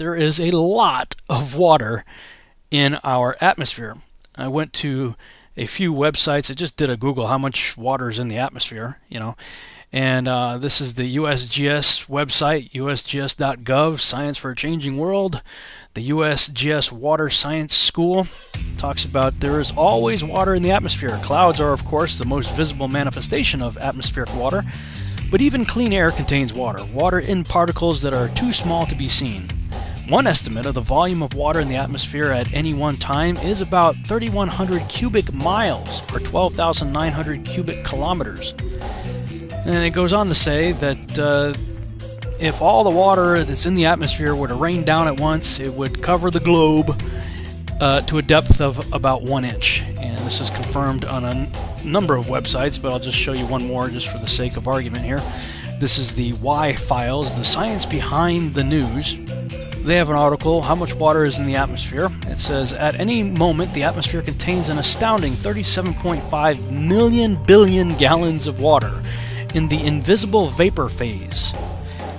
there is a lot of water in our atmosphere. I went to a few websites. I just did a Google how much water is in the atmosphere, and this is the USGS website, usgs.gov, Science for a Changing World. The USGS Water Science School talks about there is always water in the atmosphere. Clouds are, of course, the most visible manifestation of atmospheric water, but even clean air contains water, water in particles that are too small to be seen. One estimate of the volume of water in the atmosphere at any one time is about 3,100 cubic miles, or 12,900 cubic kilometers. And it goes on to say that if all the water that's in the atmosphere were to rain down at once, it would cover the globe to a depth of about 1 inch. And this is confirmed on a number of websites, but I'll just show you one more just for the sake of argument here. This is the Y Files, the science behind the news. They have an article, How Much Water is in the Atmosphere? It says, at any moment, the atmosphere contains an astounding 37.5 million billion gallons of water in the invisible vapor phase.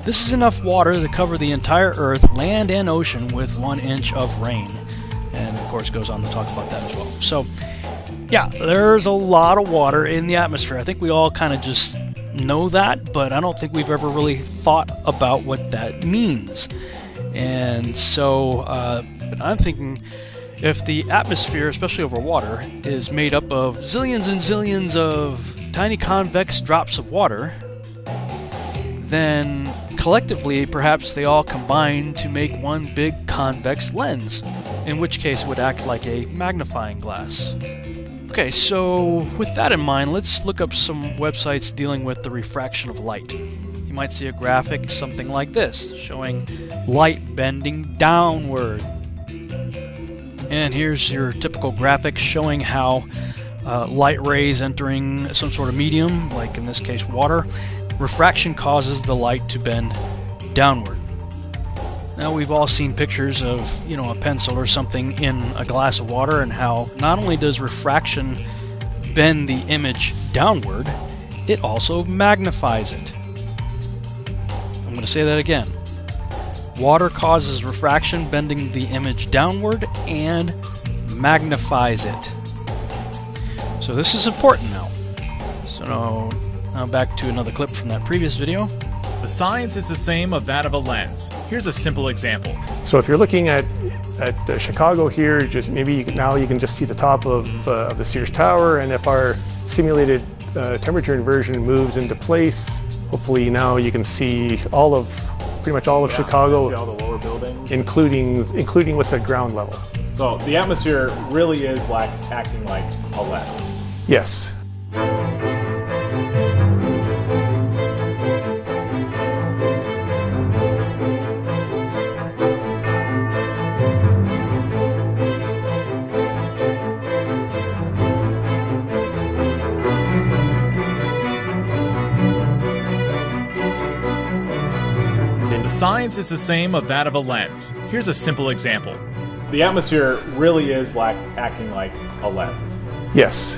This is enough water to cover the entire Earth, land and ocean, with 1 inch of rain. And of course goes on to talk about that as well. So, yeah, there's a lot of water in the atmosphere. I think we all kind of just know that, but I don't think we've ever really thought about what that means. And so I'm thinking if the atmosphere, especially over water, is made up of zillions and zillions of tiny convex drops of water, then collectively perhaps they all combine to make one big convex lens, in which case it would act like a magnifying glass. Okay, so with that in mind, let's look up some websites dealing with the refraction of light. You might see a graphic, something like this, showing light bending downward. And here's your typical graphic showing how light rays entering some sort of medium, like in this case water, refraction causes the light to bend downward. Now we've all seen pictures of, a pencil or something in a glass of water, and how not only does refraction bend the image downward, it also magnifies it. I'm going to say that again. Water causes refraction, bending the image downward, and magnifies it. So this is important now. So now back to another clip from that previous video. The science is the same of that of a lens. Here's a simple example. So if you're looking at Chicago here, now you can just see the top of the Sears Tower, and if our simulated temperature inversion moves into place, hopefully now you can see pretty much all of Chicago, see all the lower buildings, including what's at ground level. So the atmosphere really is acting like a lens. Yes. The science is the same of that of a lens. Here's a simple example. The atmosphere really is acting like a lens. Yes.